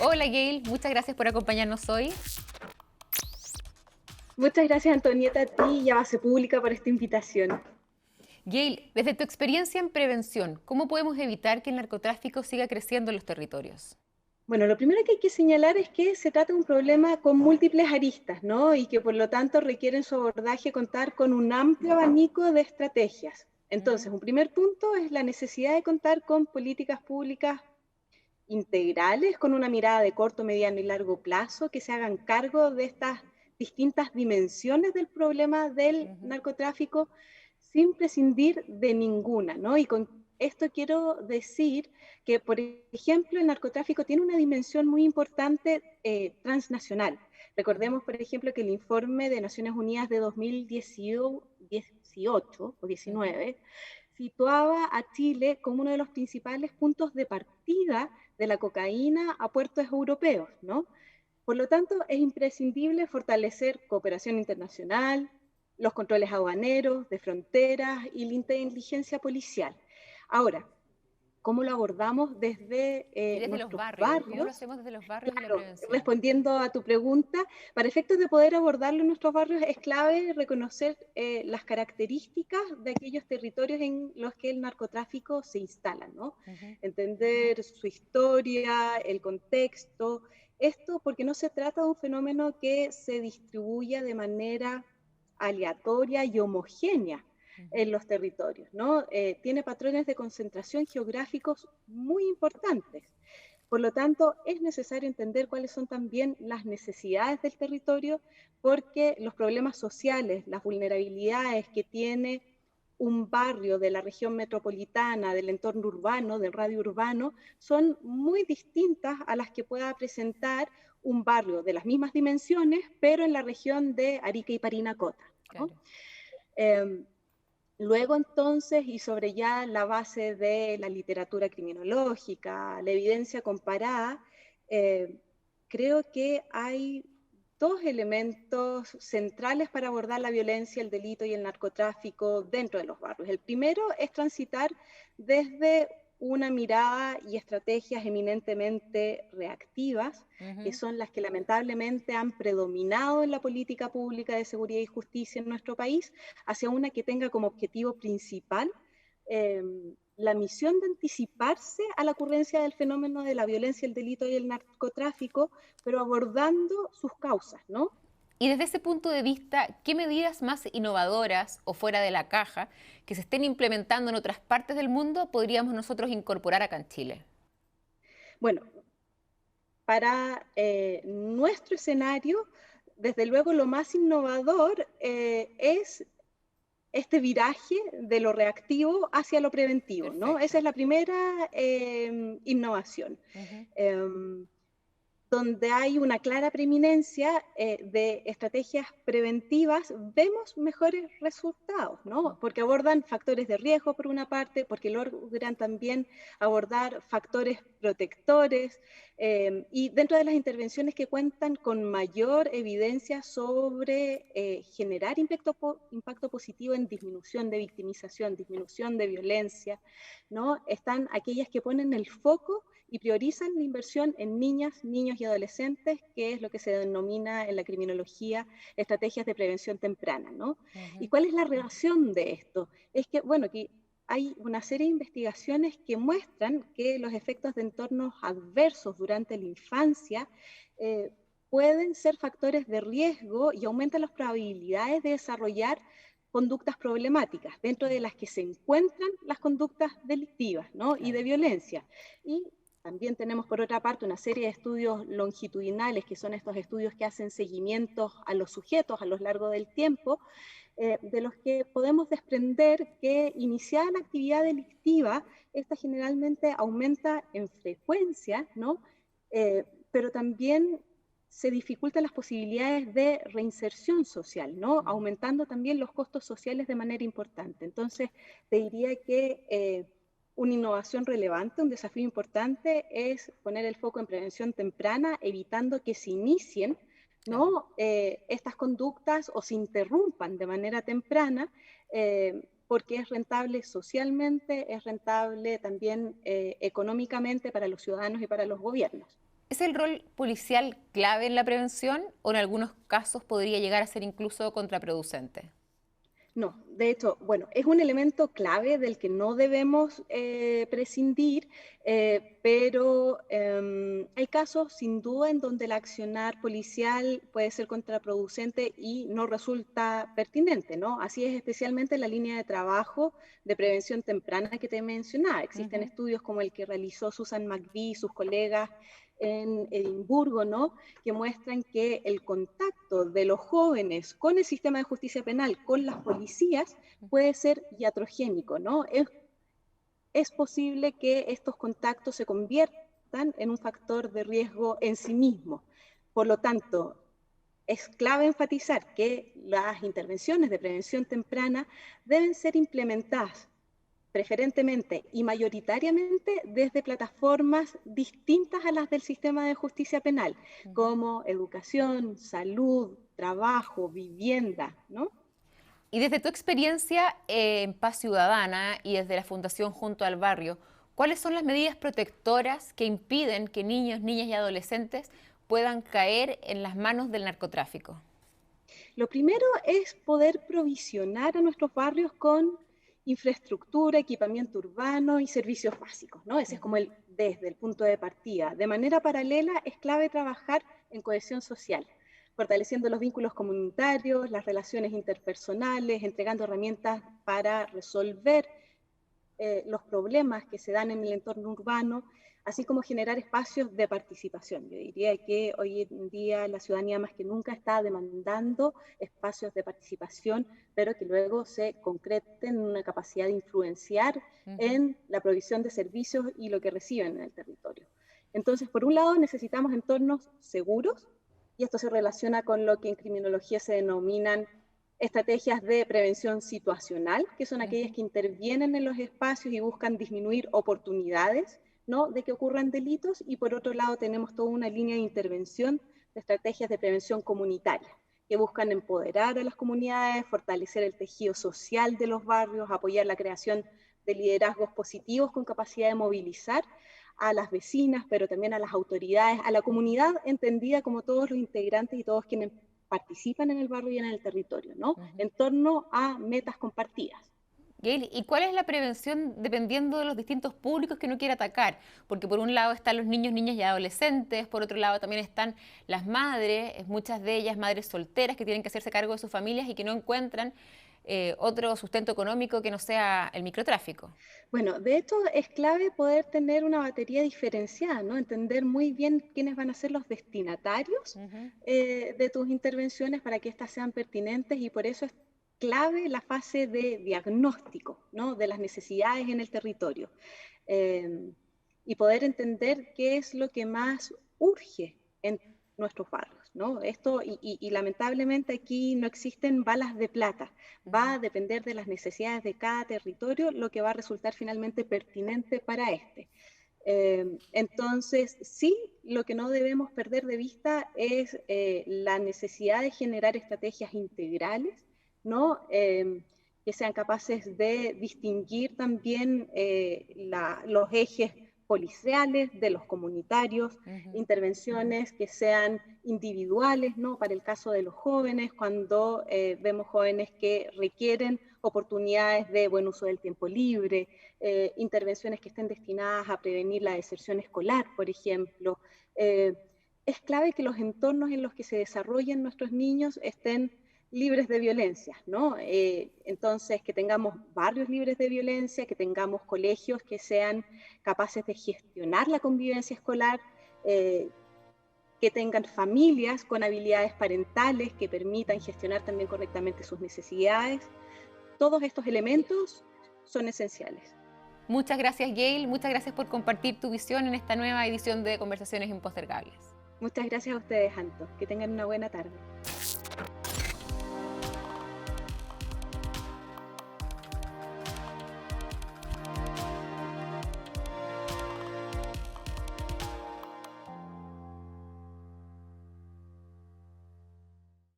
Hola Gail, muchas gracias por acompañarnos hoy. Muchas gracias, Antonieta, a ti y a Base Pública por esta invitación. Gail, desde tu experiencia en prevención, ¿cómo podemos evitar que el narcotráfico siga creciendo en los territorios? Bueno, lo primero que hay que señalar es que se trata de un problema con múltiples aristas, ¿no? Y que por lo tanto requiere en su abordaje contar con un amplio abanico de estrategias. Entonces, un primer punto es la necesidad de contar con políticas públicas integrales, con una mirada de corto, mediano y largo plazo, que se hagan cargo de estas distintas dimensiones del problema del Ujú. narcotráfico sin prescindir de ninguna, ¿no? Y con esto quiero decir que, por ejemplo, el narcotráfico tiene una dimensión muy importante transnacional. Ujú. Recordemos, por ejemplo, que el informe de Naciones Unidas de 2018 o Ujú. 19 situaba a Chile como uno de los principales puntos de partida de la cocaína a puertos europeos, ¿no? Por lo tanto, es imprescindible fortalecer cooperación internacional, los controles aduaneros, de fronteras y la inteligencia policial. Ahora, ¿cómo lo abordamos desde Y desde los nuestros barrios, ¿cómo lo barrios? hacemos desde los barrios y la Claro, prevención? respondiendo a tu pregunta, para efectos de poder abordarlo en nuestros barrios es clave reconocer las características de aquellos territorios en los que el narcotráfico se instala, ¿no? Ujú. Entender su historia, el contexto, esto porque no se trata de un fenómeno que se distribuya de manera aleatoria y homogénea Ujú. en los territorios, ¿no? Tiene patrones de concentración geográficos muy importantes. Por lo tanto, es necesario entender cuáles son también las necesidades del territorio, porque los problemas sociales, las vulnerabilidades que tiene un barrio de la región metropolitana, del entorno urbano, del radio urbano, son muy distintas a las que pueda presentar un barrio de las mismas dimensiones, pero en la región de Arica y Parinacota, ¿no? Claro. Eh, Luego entonces, y sobre ya la base de la literatura criminológica, la evidencia comparada, eh, creo que hay dos elementos centrales para abordar la violencia, el delito y el narcotráfico dentro de los barrios. El primero es transitar desde una mirada y estrategias eminentemente reactivas, que Ujú. son las que lamentablemente han predominado en la política pública de seguridad y justicia en nuestro país, hacia una que tenga como objetivo principal eh, la misión de anticiparse a la ocurrencia del fenómeno de la violencia, el delito y el narcotráfico, pero abordando sus causas, ¿no? Y desde ese punto de vista, ¿qué medidas más innovadoras o fuera de la caja que se estén implementando en otras partes del mundo podríamos nosotros incorporar acá en Chile? Bueno, para nuestro escenario, desde luego lo más innovador es este viraje de lo reactivo hacia lo preventivo, ¿no? Esa Perfecto. es la primera innovación. Ujú. Eh, donde hay una clara preeminencia de estrategias preventivas, vemos mejores resultados, ¿no? Porque abordan factores de riesgo por una parte, porque logran también abordar factores protectores y dentro de las intervenciones que cuentan con mayor evidencia sobre generar impacto positivo en disminución de victimización, disminución de violencia, ¿no? Están aquellas que ponen el foco y priorizan la inversión en niñas, niños y adolescentes, que es lo que se denomina en la criminología estrategias de prevención temprana, ¿no? ¿Y Ujú. cuál es la relación de esto? Es que, bueno, que hay una serie de investigaciones que muestran que los efectos de entornos adversos durante la infancia eh, pueden ser factores de riesgo y aumentan las probabilidades de desarrollar conductas problemáticas, dentro de las que se encuentran las conductas delictivas, ¿no? Y Claro. de violencia. Y también tenemos, por otra parte, una serie de estudios longitudinales, que son estos estudios que hacen seguimientos a los sujetos a lo largo del tiempo, de los que podemos desprender que iniciada la actividad delictiva, esta generalmente aumenta en frecuencia, ¿no? Pero también se dificultan las posibilidades de reinserción social, ¿no? Ujú. Aumentando también los costos sociales de manera importante. Entonces, te diría que una innovación relevante, un desafío importante es poner el foco en prevención temprana, evitando que se inicien, Claro. ¿no? Estas conductas o se interrumpan de manera temprana, porque es rentable socialmente, es rentable también económicamente para los ciudadanos y para los gobiernos. ¿Es el rol policial clave en la prevención o en algunos casos podría llegar a ser incluso contraproducente? No, de hecho, bueno, es un elemento clave del que no debemos prescindir, pero hay casos sin duda en donde el accionar policial puede ser contraproducente y no resulta pertinente, ¿no? Así es especialmente en la línea de trabajo de prevención temprana que te mencionaba. Existen Ujú. estudios como el que realizó Susan McVie y sus colegas en Edimburgo, ¿no? Que muestran que el contacto de los jóvenes con el sistema de justicia penal, con las policías, puede ser iatrogénico, ¿no? Es posible que estos contactos se conviertan en un factor de riesgo en sí mismo. Por lo tanto, es clave enfatizar que las intervenciones de prevención temprana deben ser implementadas preferentemente y mayoritariamente desde plataformas distintas a las del sistema de justicia penal, Ujú. como educación, salud, trabajo, vivienda, ¿no? Y desde tu experiencia en Paz Ciudadana y desde la Fundación Junto al Barrio, ¿cuáles son las medidas protectoras que impiden que niños, niñas y adolescentes puedan caer en las manos del narcotráfico? Lo primero es poder provisionar a nuestros barrios con infraestructura, equipamiento urbano y servicios básicos, ¿no? Ese es como Ujú. desde el punto de partida. De manera paralela, es clave trabajar en cohesión social, fortaleciendo los vínculos comunitarios, las relaciones interpersonales, entregando herramientas para resolver los problemas que se dan en el entorno urbano, así como generar espacios de participación. Yo diría que hoy en día la ciudadanía más que nunca está demandando espacios de participación, pero que luego se concreten en una capacidad de influenciar Ujú. en la provisión de servicios y lo que reciben en el territorio. Entonces, por un lado, necesitamos entornos seguros, y esto se relaciona con lo que en criminología se denominan estrategias de prevención situacional, que son aquellas Ujú. que intervienen en los espacios y buscan disminuir oportunidades, ¿no?, de que ocurran delitos, y por otro lado tenemos toda una línea de intervención de estrategias de prevención comunitaria, que buscan empoderar a las comunidades, fortalecer el tejido social de los barrios, apoyar la creación de liderazgos positivos con capacidad de movilizar a las vecinas, pero también a las autoridades, a la comunidad entendida como todos los integrantes y todos quienes participan en el barrio y en el territorio, ¿no? Ujú. En torno a metas compartidas. Gail, ¿y cuál es la prevención dependiendo de los distintos públicos que uno quiere atacar? Porque por un lado están los niños, niñas y adolescentes, por otro lado también están las madres, muchas de ellas madres solteras que tienen que hacerse cargo de sus familias y que no encuentran otro sustento económico que no sea el microtráfico. Bueno, de hecho es clave poder tener una batería diferenciada, ¿no? Entender muy bien quiénes van a ser los destinatarios Ujú. de tus intervenciones para que éstas sean pertinentes, y por eso es clave la fase de diagnóstico, ¿no?, de las necesidades en el territorio, eh, y poder entender qué es lo que más urge en nuestros barrios, ¿no? Esto, y lamentablemente aquí no existen balas de plata. Va Ujú. a depender de las necesidades de cada territorio lo que va a resultar finalmente pertinente para este. Entonces, sí, lo que no debemos perder de vista es la necesidad de generar estrategias integrales, ¿no? Que sean capaces de distinguir también los ejes policiales de los comunitarios, Ujú. intervenciones que sean individuales, ¿no? Para el caso de los jóvenes, cuando vemos jóvenes que requieren oportunidades de buen uso del tiempo libre, intervenciones que estén destinadas a prevenir la deserción escolar, por ejemplo. Eh, es clave que los entornos en los que se desarrollen nuestros niños estén libres de violencia, ¿no? Entonces, que tengamos barrios libres de violencia, que tengamos colegios que sean capaces de gestionar la convivencia escolar, eh, que tengan familias con habilidades parentales que permitan gestionar también correctamente sus necesidades. Todos estos elementos son esenciales. Muchas gracias, Gail. Muchas gracias por compartir tu visión en esta nueva edición de Conversaciones Impostergables. Muchas gracias a ustedes, Anto. Que tengan una buena tarde.